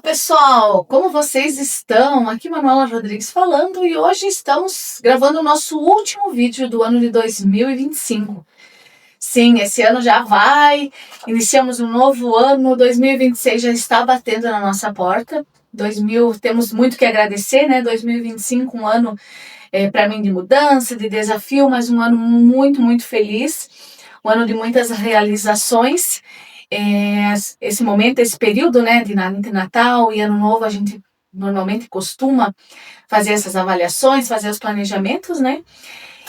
Pessoal, como vocês estão? Aqui Manuela Rodrigues falando e hoje estamos gravando o nosso último vídeo do ano de 2025. Sim, esse ano já vai, iniciamos um novo ano, 2026 já está batendo na nossa porta. Temos muito que agradecer, né? 2025, um ano para mim de mudança, de desafio, mas um ano muito, muito feliz, um ano de muitas realizações. Esse momento, esse período, né, entre Natal e Ano Novo, a gente normalmente costuma fazer essas avaliações, fazer os planejamentos, né?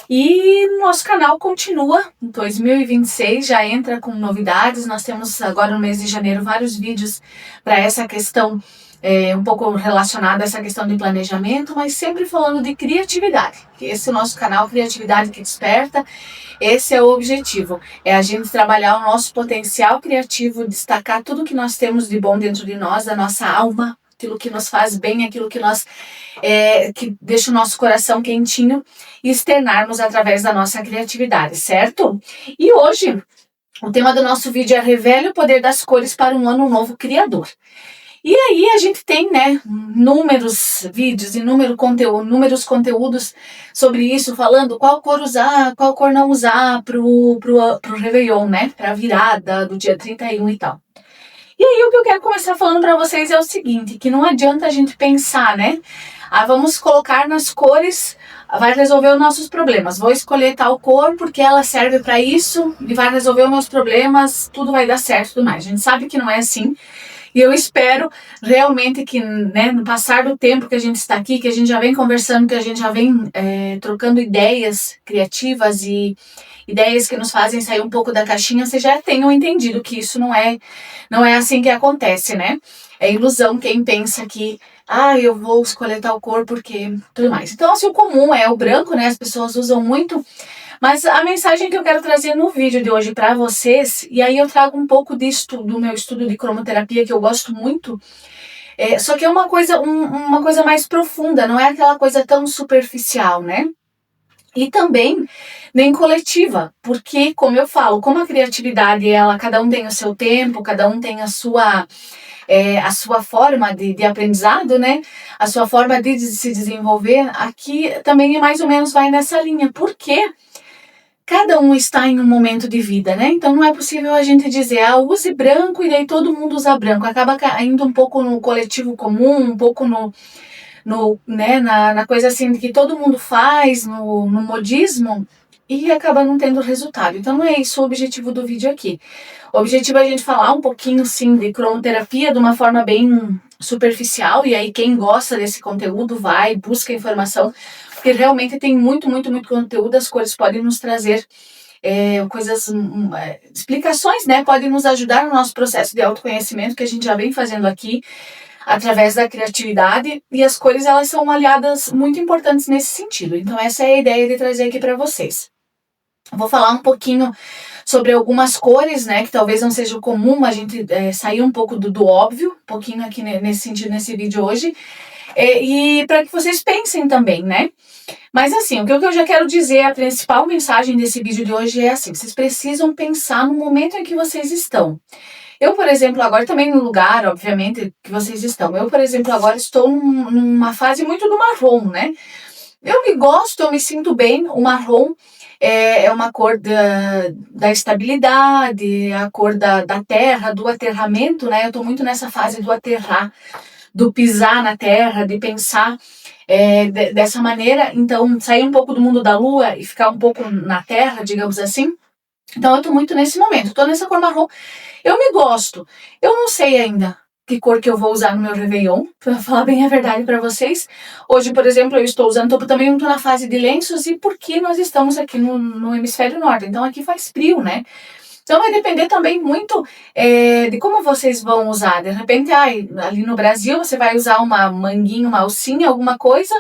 E nosso canal continua, em 2026 já entra com novidades. Nós temos agora no mês de janeiro vários vídeos para essa questão, um pouco relacionada a essa questão de planejamento, mas sempre falando de criatividade. Esse é o nosso canal, Criatividade que Desperta. Esse é o objetivo, é a gente trabalhar o nosso potencial criativo, destacar tudo que nós temos de bom dentro de nós, da nossa alma, aquilo que nos faz bem, aquilo que que deixa o nosso coração quentinho e externarmos através da nossa criatividade, certo? E hoje, o tema do nosso vídeo é Revele o Poder das Cores para um Ano Novo Criador. E aí a gente tem, né, inúmeros vídeos, inúmeros conteúdos sobre isso, falando qual cor usar, qual cor não usar pro Réveillon, né, pra virada do dia 31 e tal. E aí o que eu quero começar falando para vocês é o seguinte, que não adianta a gente pensar, né, vamos colocar nas cores, vai resolver os nossos problemas, vou escolher tal cor porque ela serve para isso e vai resolver os meus problemas, tudo vai dar certo e tudo mais. A gente sabe que não é assim. E eu espero realmente que, né, no passar do tempo que a gente está aqui, que a gente já vem conversando, que a gente já vem trocando ideias criativas e ideias que nos fazem sair um pouco da caixinha, vocês já tenham entendido que isso não é assim que acontece, né? É ilusão quem pensa que, eu vou escolher tal cor porque tudo mais. Então, assim, o comum é o branco, né? As pessoas usam muito. Mas a mensagem que eu quero trazer no vídeo de hoje para vocês, e aí eu trago um pouco do meu estudo de cromoterapia, que eu gosto muito, só que é uma coisa mais profunda, não é aquela coisa tão superficial, né? E também nem coletiva, porque, como eu falo, como a criatividade, cada um tem o seu tempo, cada um tem a sua forma de aprendizado, né? A sua forma de se desenvolver, aqui também mais ou menos vai nessa linha. Por quê? Cada um está em um momento de vida, né? Então não é possível a gente dizer, use branco e daí todo mundo usa branco. Acaba caindo um pouco no coletivo comum, um pouco né, na coisa assim que todo mundo faz, no modismo, e acaba não tendo resultado. Então não é isso o objetivo do vídeo aqui. O objetivo é a gente falar um pouquinho, sim, de cromoterapia de uma forma bem superficial, e aí quem gosta desse conteúdo vai, busca informação, porque realmente tem muito, muito, muito conteúdo, as cores podem nos trazer explicações, né? Podem nos ajudar no nosso processo de autoconhecimento, que a gente já vem fazendo aqui, através da criatividade, e as cores, elas são aliadas muito importantes nesse sentido. Então essa é a ideia de trazer aqui para vocês. Vou falar um pouquinho sobre algumas cores, né, que talvez não seja comum a gente sair um pouco do óbvio, um pouquinho aqui nesse sentido, nesse vídeo hoje, e para que vocês pensem também, né? Mas assim, o que eu já quero dizer, a principal mensagem desse vídeo de hoje é assim, vocês precisam pensar no momento em que vocês estão. Eu, por exemplo, agora também no lugar, obviamente, que vocês estão. Eu, por exemplo, agora estou numa fase muito do marrom, né? Eu me sinto bem. O marrom é uma cor da estabilidade, a cor da terra, do aterramento, né? Eu estou muito nessa fase do aterrar, do pisar na terra, de pensar dessa maneira. Então, sair um pouco do mundo da lua e ficar um pouco na terra, digamos assim. Então, eu estou muito nesse momento, estou nessa cor marrom. Eu me gosto. Eu não sei ainda que cor que eu vou usar no meu Réveillon, para falar bem a verdade para vocês. Hoje, por exemplo, eu estou usando, também estou na fase de lenços, e porque nós estamos aqui no hemisfério norte, então aqui faz frio, né? Então vai depender também muito de como vocês vão usar. De repente, ali no Brasil, você vai usar uma manguinha, uma alcinha, alguma coisa,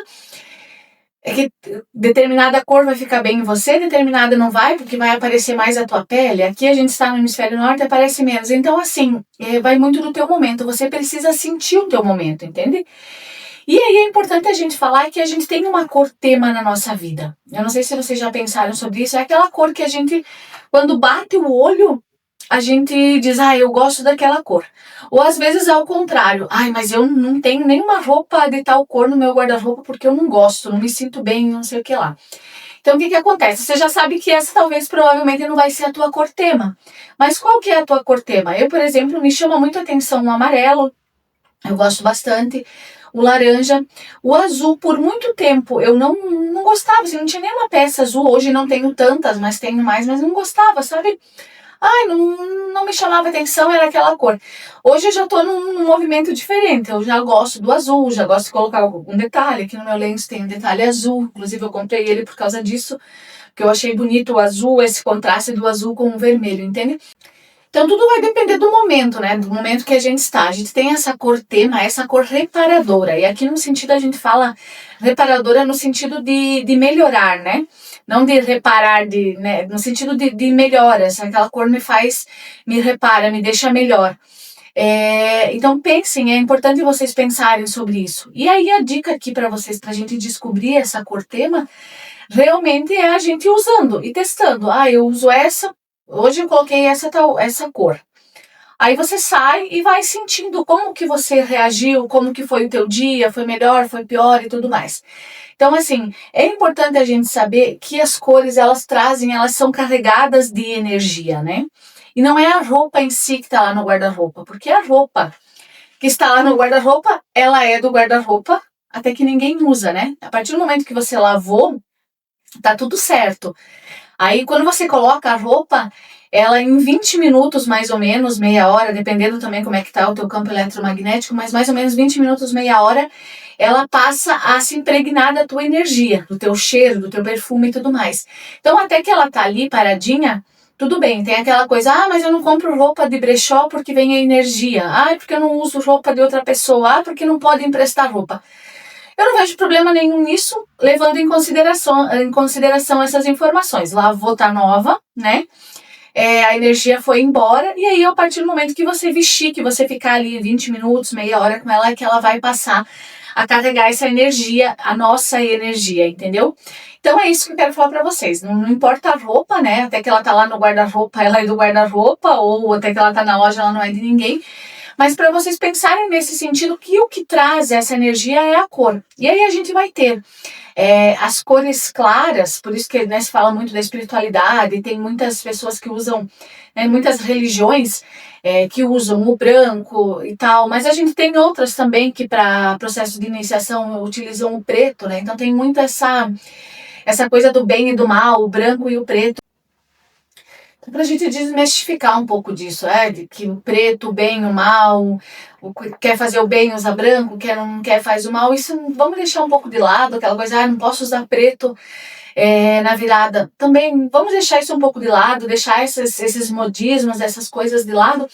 que determinada cor vai ficar bem em você, determinada não vai, porque vai aparecer mais a tua pele. Aqui a gente está no hemisfério norte, aparece menos. Então, assim, vai muito do teu momento. Você precisa sentir o teu momento, entende? E aí é importante a gente falar que a gente tem uma cor tema na nossa vida. Eu não sei se vocês já pensaram sobre isso. É aquela cor que a gente, quando bate o olho, a gente diz, eu gosto daquela cor. Ou às vezes ao contrário, mas eu não tenho nenhuma roupa de tal cor no meu guarda-roupa porque eu não gosto, não me sinto bem, não sei o que lá. Então o que acontece? Você já sabe que essa talvez provavelmente não vai ser a tua cor tema. Mas qual que é a tua cor tema? Eu, por exemplo, me chama muito a atenção o amarelo, eu gosto bastante, o laranja, o azul. Por muito tempo eu não gostava, assim, não tinha nenhuma peça azul. Hoje não tenho tantas, mas tenho mais, mas não gostava, sabe? Não me chamava atenção, era aquela cor. Hoje eu já tô num movimento diferente, eu já gosto do azul, já gosto de colocar um detalhe. Aqui no meu lenço tem um detalhe azul, inclusive eu comprei ele por causa disso, porque eu achei bonito o azul, esse contraste do azul com o vermelho, entende? Então tudo vai depender do momento, né? Do momento que a gente está. A gente tem essa cor tema, essa cor reparadora. E aqui no sentido a gente fala reparadora no sentido de melhorar, né? Não de reparar, né? No sentido de melhoras. Aquela cor me repara, me deixa melhor. Então pensem, é importante vocês pensarem sobre isso. E aí a dica aqui para vocês, para a gente descobrir essa cor tema, realmente é a gente usando e testando. Eu uso essa, hoje eu coloquei essa cor. Aí você sai e vai sentindo como que você reagiu, como que foi o teu dia, foi melhor, foi pior e tudo mais. Então, assim, é importante a gente saber que as cores, elas são carregadas de energia, né? E não é a roupa em si que está lá no guarda-roupa, porque a roupa que está lá no guarda-roupa, ela é do guarda-roupa até que ninguém usa, né? A partir do momento que você lavou, tá tudo certo. Aí quando você coloca a roupa, ela em 20 minutos mais ou menos, meia hora, dependendo também como é que tá o teu campo eletromagnético, mas mais ou menos 20 minutos, meia hora, ela passa a se impregnar da tua energia, do teu cheiro, do teu perfume e tudo mais. Então até que ela tá ali paradinha, tudo bem, tem aquela coisa, mas eu não compro roupa de brechó porque vem a energia, porque eu não uso roupa de outra pessoa, porque não pode emprestar roupa. Eu não vejo problema nenhum nisso, levando em consideração essas informações. Lá vou estar nova, né? A energia foi embora, e aí a partir do momento que você vestir, que você ficar ali 20 minutos, meia hora com ela, é que ela vai passar a carregar essa energia, a nossa energia, entendeu? Então é isso que eu quero falar para vocês. Não importa a roupa, né? Até que ela tá lá no guarda-roupa, ela é do guarda-roupa, ou até que ela tá na loja, ela não é de ninguém. Mas para vocês pensarem nesse sentido, que o que traz essa energia é a cor. E aí a gente vai ter as cores claras, por isso que, né, se fala muito da espiritualidade, tem muitas pessoas que usam, né, muitas religiões que usam o branco e tal, mas a gente tem outras também que para processo de iniciação utilizam o preto, né? Então tem muito essa coisa do bem e do mal, o branco e o preto. Para a gente desmistificar um pouco disso, de que o preto, o bem, o mal, quer fazer o bem usa branco, quer não quer faz o mal, isso vamos deixar um pouco de lado, aquela coisa, não posso usar preto na virada. Também vamos deixar isso um pouco de lado, deixar esses modismos, essas coisas de lado,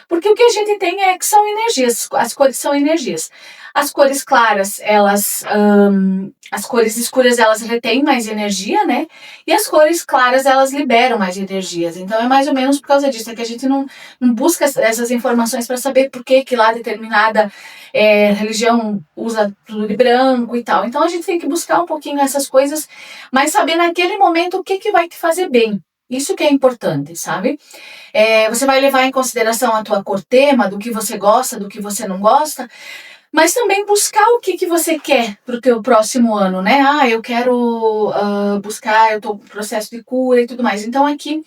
porque o que a gente tem é que são energias, as cores são energias. As cores claras, as cores escuras, elas retêm mais energia, né? E as cores claras, elas liberam mais energias. Então é mais ou menos por causa disso, que a gente não busca essas informações para saber por que lá determinada religião usa tudo de branco e tal. Então a gente tem que buscar um pouquinho essas coisas, mas saber naquele momento o que vai te fazer bem. Isso que é importante, sabe? Você vai levar em consideração a tua cor tema, do que você gosta, do que você não gosta, mas também buscar o que você quer para o teu próximo ano, né? Eu quero buscar, eu tô no processo de cura e tudo mais. Então aqui,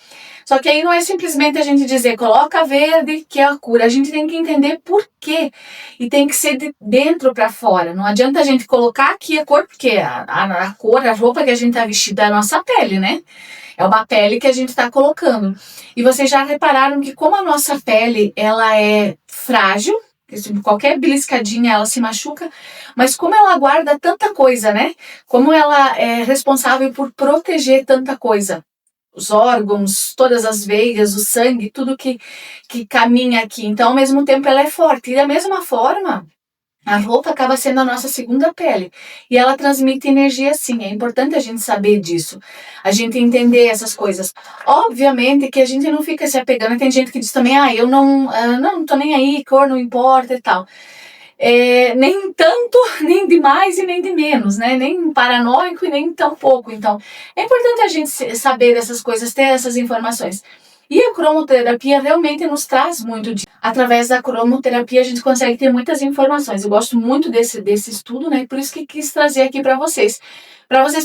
só que aí não é simplesmente a gente dizer, coloca verde que é a cura. A gente tem que entender por quê. E tem que ser de dentro para fora. Não adianta a gente colocar aqui a cor, porque a cor, a roupa que a gente tá vestindo é a nossa pele, né? É uma pele que a gente está colocando. E vocês já repararam que como a nossa pele, ela é frágil, qualquer beliscadinha ela se machuca, mas como ela guarda tanta coisa, né? Como ela é responsável por proteger tanta coisa. Os órgãos, todas as veias, o sangue, tudo que caminha aqui. Então, ao mesmo tempo, ela é forte. E da mesma forma, a roupa acaba sendo a nossa segunda pele. E ela transmite energia sim. É importante a gente saber disso. A gente entender essas coisas. Obviamente que a gente não fica se apegando. Tem gente que diz também, eu não tô nem aí, cor não importa e tal. Nem tanto, nem de mais e nem de menos, né? Nem paranoico e nem tão pouco. Então, é importante a gente saber dessas coisas, ter essas informações. E a cromoterapia realmente nos traz muito disso. Através da cromoterapia a gente consegue ter muitas informações. Eu gosto muito desse estudo, né? Por isso que quis trazer aqui para vocês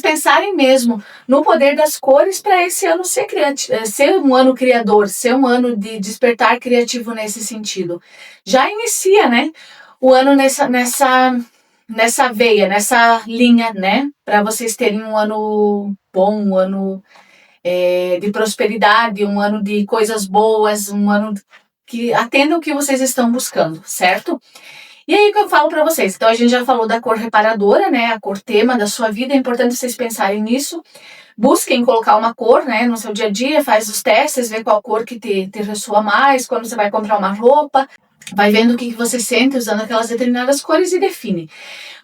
pensarem mesmo no poder das cores para esse ano ser um ano criador, ser um ano de despertar criativo nesse sentido. Já inicia, né, o ano nessa veia, nessa linha, né, para vocês terem um ano bom, um ano de prosperidade, um ano de coisas boas, um ano que atenda o que vocês estão buscando, certo? E aí que eu falo para vocês, então a gente já falou da cor reparadora, né, a cor tema da sua vida, é importante vocês pensarem nisso, busquem colocar uma cor, né, no seu dia a dia, faz os testes, vê qual cor que te ressoa mais, quando você vai comprar uma roupa, vai vendo o que você sente usando aquelas determinadas cores e define.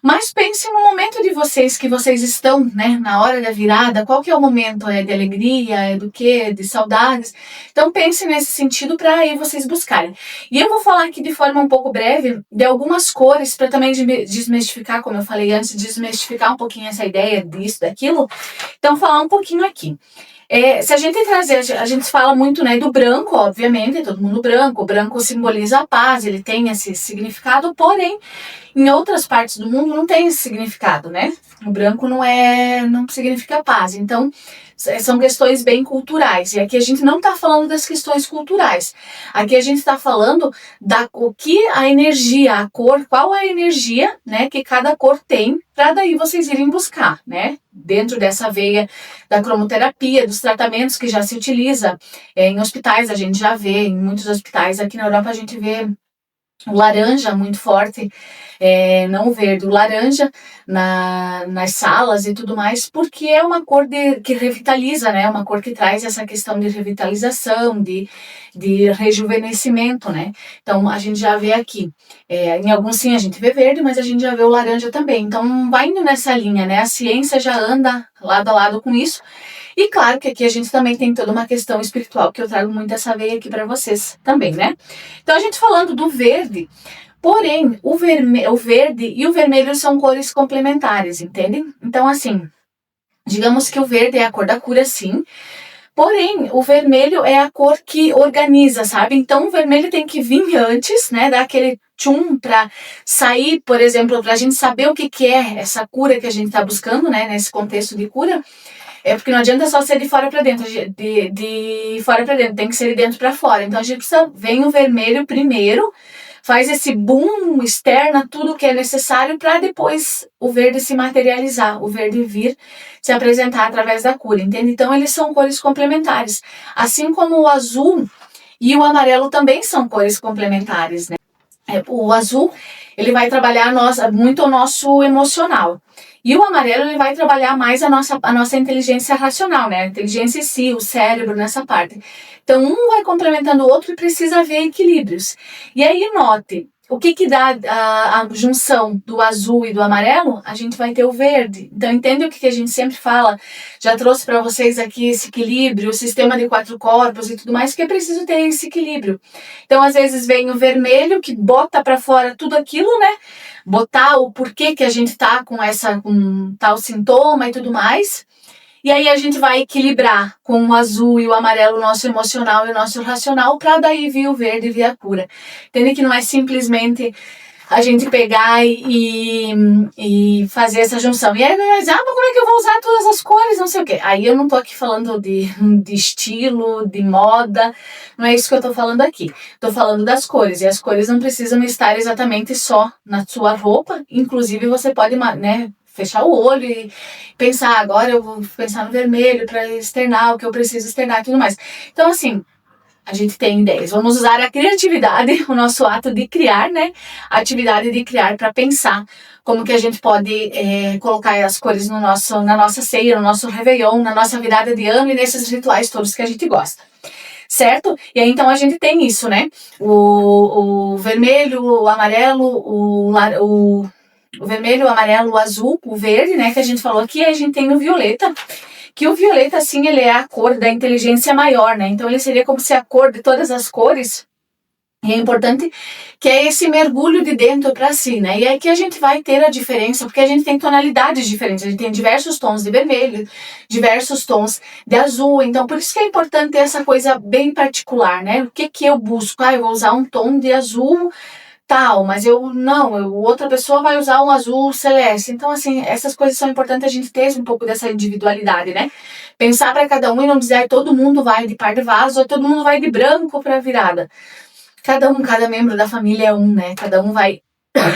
Mas pense no momento de vocês, que vocês estão, né, na hora da virada, qual que é o momento? É de alegria, é do quê? De saudades? Então pense nesse sentido para aí vocês buscarem. E eu vou falar aqui de forma um pouco breve de algumas cores para também desmistificar, como eu falei antes, desmistificar um pouquinho essa ideia disso, daquilo. Então falar um pouquinho aqui. Se a gente trazer, a gente fala muito, né, do branco, obviamente, todo mundo branco, o branco simboliza a paz, ele tem esse significado, porém, em outras partes do mundo não tem esse significado, né? O branco não significa paz, então são questões bem culturais, e aqui a gente não está falando das questões culturais, aqui a gente está falando o que a energia, a cor, qual a energia, né, que cada cor tem, para daí vocês irem buscar, né, dentro dessa veia da cromoterapia, dos tratamentos que já se utiliza, em hospitais a gente já vê, em muitos hospitais aqui na Europa a gente vê o laranja muito forte, não o verde, o laranja nas salas e tudo mais, porque é uma cor que revitaliza, né? Uma cor que traz essa questão de revitalização, de rejuvenescimento, né? Então a gente já vê aqui, em alguns sim a gente vê verde, mas a gente já vê o laranja também. Então vai indo nessa linha, né? A ciência já anda lado a lado com isso. E claro que aqui a gente também tem toda uma questão espiritual, que eu trago muito essa veia aqui para vocês também, né? Então a gente falando do verde, porém o verde e o vermelho são cores complementares, entendem? Então assim, digamos que o verde é a cor da cura, sim, porém o vermelho é a cor que organiza, sabe? Então o vermelho tem que vir antes, né, dar aquele tchum para sair, por exemplo, para a gente saber o que é essa cura que a gente está buscando, né, nesse contexto de cura. Porque não adianta só ser de fora para dentro, de fora para dentro, tem que ser de dentro para fora. Então a gente precisa, vem o vermelho primeiro, faz esse boom, externa tudo que é necessário para depois o verde se materializar, o verde vir se apresentar através da cura, entende? Então eles são cores complementares, assim como o azul e o amarelo também são cores complementares, né? O azul, ele vai trabalhar muito o nosso emocional. E o amarelo, ele vai trabalhar mais a nossa inteligência racional, né? A inteligência em si, o cérebro nessa parte. Então, um vai complementando o outro e precisa haver equilíbrios. E aí, note, o que dá a junção do azul e do amarelo? A gente vai ter o verde. Então, entende o que a gente sempre fala? Já trouxe para vocês aqui esse equilíbrio, o sistema de 4 corpos e tudo mais, que é preciso ter esse equilíbrio. Então, às vezes, vem o vermelho, que bota para fora tudo aquilo, né? Botar o porquê que a gente tá com tal sintoma e tudo mais. E aí a gente vai equilibrar com o azul e o amarelo o nosso emocional e o nosso racional, para daí vir o verde e vir a cura. Entende que não é simplesmente a gente pegar e fazer essa junção. E aí vai dizer, mas como é que eu vou usar todas as cores, não sei o quê. Aí eu não tô aqui falando de estilo, de moda, não é isso que eu tô falando aqui. Tô falando das cores, e as cores não precisam estar exatamente só na sua roupa, inclusive você pode, né, fechar o olho e pensar, agora eu vou pensar no vermelho para externar o que eu preciso externar e tudo mais. Então assim, a gente tem ideias. Vamos usar a criatividade, o nosso ato de criar, né? A atividade de criar para pensar como que a gente pode colocar as cores na nossa ceia, no nosso réveillon, na nossa virada de ano e nesses rituais todos que a gente gosta. Certo? E aí então a gente tem isso, né? O vermelho, o amarelo, o vermelho, o amarelo, o azul, o verde, né? Que a gente falou aqui, a gente tem o violeta. Que o violeta, assim, ele é a cor da inteligência maior, né? Então ele seria como se a cor de todas as cores E é importante que é esse mergulho de dentro para si, né? E é que a gente vai ter a diferença, porque a gente tem tonalidades diferentes, a gente tem diversos tons de vermelho, diversos tons de azul, então por isso que é importante ter essa coisa bem particular, né? O que que eu busco? Eu vou usar um tom de azul tal, mas outra pessoa vai usar um azul celeste. Então, assim, essas coisas são importantes a gente ter um pouco dessa individualidade, né? Pensar para cada um e não dizer, todo mundo vai de par de vaso, ou todo mundo vai de branco para virada. Cada membro da família é um, né? Cada um vai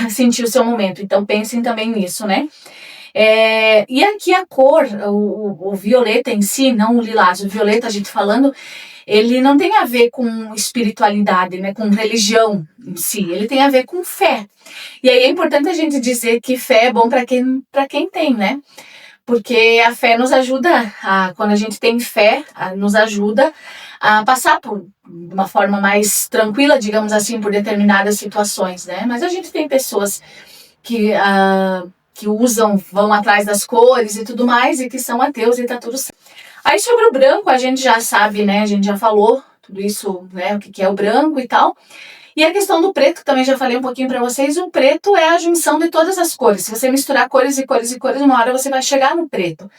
sentir o seu momento. Então, pensem também nisso, né? E aqui a cor, o violeta em si, não o lilás, o violeta, a gente falando, ele não tem a ver com espiritualidade, né, com religião em si, ele tem a ver com fé. E aí é importante a gente dizer que fé é bom para quem tem, né? Porque a fé nos ajuda, quando a gente tem fé, nos ajuda a passar por uma forma mais tranquila, digamos assim, por determinadas situações, né? Mas a gente tem pessoas que vão atrás das cores e tudo mais, e que são ateus e tá tudo certo. Aí sobre o branco, a gente já sabe, né, a gente já falou tudo isso, né, o que é o branco e tal. E a questão do preto, também já falei um pouquinho para vocês, o preto é a junção de todas as cores. Se você misturar cores e cores e cores, uma hora você vai chegar no preto.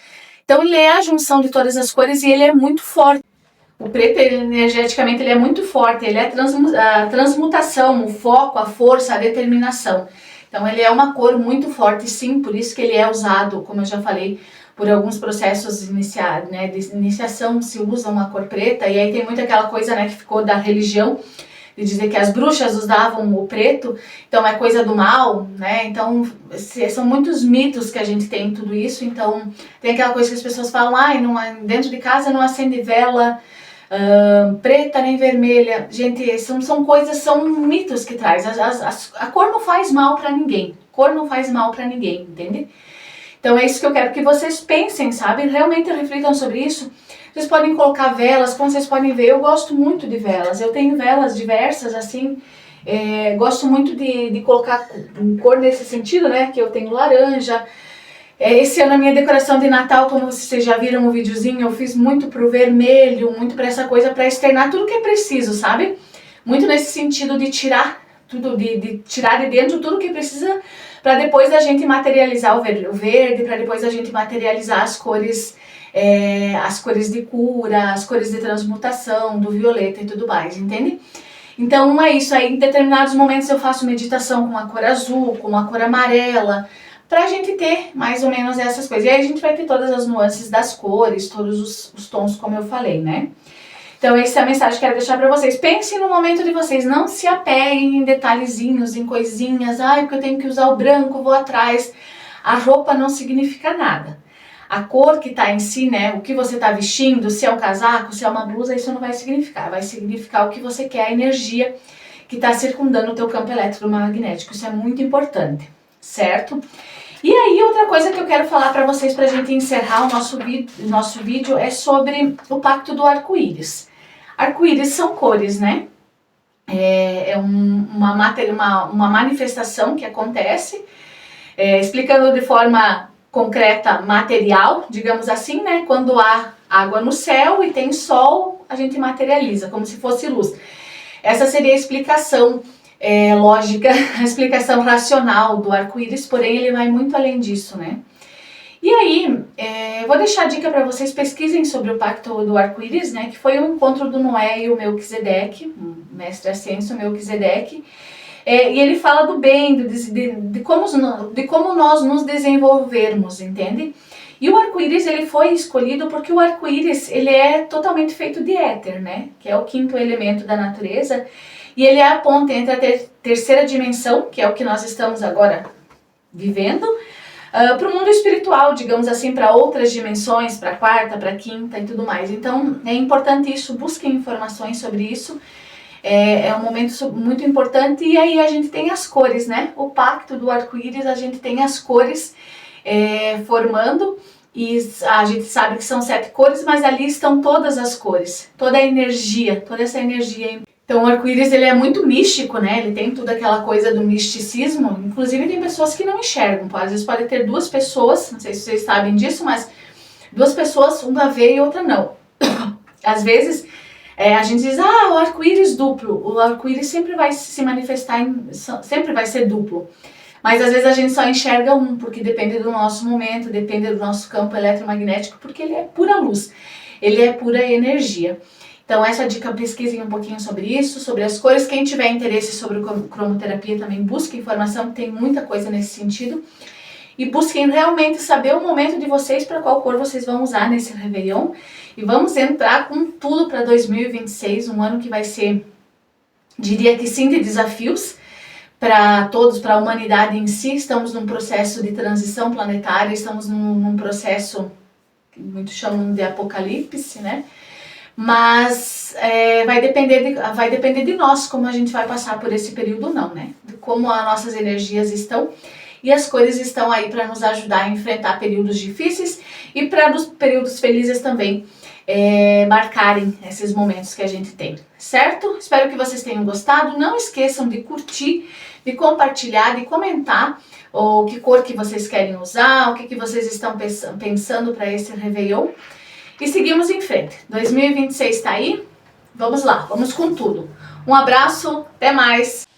Então ele é a junção de todas as cores e ele é muito forte. O preto, energeticamente, ele é muito forte, ele é a transmutação, o foco, a força, a determinação. Então ele é uma cor muito forte, sim, por isso que ele é usado, como eu já falei, por alguns processos de iniciação se usa uma cor preta, e aí tem muito aquela coisa, né, que ficou da religião, de dizer que as bruxas usavam o preto, então é coisa do mal, né, então são muitos mitos que a gente tem em tudo isso, então tem aquela coisa que as pessoas falam, dentro de casa não acende vela preta nem vermelha. Gente, são coisas, são mitos que traz. A cor não faz mal para ninguém. Cor não faz mal para ninguém, entende? Então é isso que eu quero que vocês pensem, sabe? Realmente reflitam sobre isso. Vocês podem colocar velas, como vocês podem ver, eu gosto muito de velas. Eu tenho velas diversas, assim. Gosto muito de colocar cor nesse sentido, né? Que eu tenho laranja. Esse ano a minha decoração de Natal, como vocês já viram no videozinho, eu fiz muito pro vermelho, muito pra essa coisa, pra externar tudo que é preciso, sabe? Muito nesse sentido de tirar tudo, de tirar de dentro tudo que precisa, pra depois a gente materializar o verde, pra depois a gente materializar as cores de cura, as cores de transmutação, do violeta e tudo mais, entende? Então é isso aí, em determinados momentos eu faço meditação com a cor azul, com a cor amarela, pra gente ter mais ou menos essas coisas. E aí a gente vai ter todas as nuances das cores, todos os tons, como eu falei, né? Então essa é a mensagem que eu quero deixar pra vocês. Pensem no momento de vocês, não se apeguem em detalhezinhos, em coisinhas. Porque eu tenho que usar o branco, vou atrás. A roupa não significa nada. A cor que tá em si, né, o que você tá vestindo, se é um casaco, se é uma blusa, isso não vai significar. Vai significar o que você quer, a energia que tá circundando o teu campo eletromagnético. Isso é muito importante, certo? E aí, outra coisa que eu quero falar para vocês pra gente encerrar o nosso vídeo é sobre o pacto do arco-íris. Arco-íris são cores, né? Uma manifestação que acontece, explicando de forma concreta, material, digamos assim, né? Quando há água no céu e tem sol, a gente materializa, como se fosse luz. Essa seria a explicação lógica, a explicação racional do arco-íris, porém ele vai muito além disso, né? E aí, vou deixar a dica para vocês, pesquisem sobre o pacto do arco-íris, né? Que foi o encontro do Noé e o Melquisedeque, o mestre ascenso Melquisedeque, e ele fala do bem, de como nós nos desenvolvermos, entende? E o arco-íris ele foi escolhido porque o arco-íris ele é totalmente feito de éter, né? Que é o quinto elemento da natureza. E ele é a ponte entre a terceira dimensão, que é o que nós estamos agora vivendo, para o mundo espiritual, digamos assim, para outras dimensões, para a quarta, para a quinta e tudo mais. Então é importante isso, busquem informações sobre isso. É um momento muito importante. E aí a gente tem as cores, né? O pacto do arco-íris, a gente tem as cores formando. E a gente sabe que são 7 cores, mas ali estão todas as cores, toda a energia, toda essa energia. Então o arco-íris ele é muito místico, né? Ele tem toda aquela coisa do misticismo. Inclusive tem pessoas que não enxergam. Às vezes pode ter 2 pessoas, não sei se vocês sabem disso, mas 2 pessoas, uma vê e outra não. Às vezes A gente diz, o arco-íris duplo. O arco-íris sempre vai se manifestar, sempre vai ser duplo. Mas às vezes a gente só enxerga um, porque depende do nosso momento, depende do nosso campo eletromagnético, porque ele é pura luz, ele é pura energia. Então essa dica, pesquisem um pouquinho sobre isso, sobre as cores. Quem tiver interesse sobre cromoterapia também busque informação, tem muita coisa nesse sentido. E busquem realmente saber o momento de vocês, para qual cor vocês vão usar nesse Réveillon. E vamos entrar com tudo para 2026, um ano que vai ser, diria que sim, de desafios para todos, para a humanidade em si. Estamos num processo de transição planetária, estamos num processo que muitos chamam de apocalipse, né? Mas vai depender de nós como a gente vai passar por esse período, não, né? De como as nossas energias estão. E as cores estão aí para nos ajudar a enfrentar períodos difíceis e para os períodos felizes também marcarem esses momentos que a gente tem, certo? Espero que vocês tenham gostado. Não esqueçam de curtir, de compartilhar, de comentar o que cor que vocês querem usar, o que vocês estão pensando para esse Réveillon. E seguimos em frente. 2026 está aí. Vamos lá, vamos com tudo. Um abraço, até mais!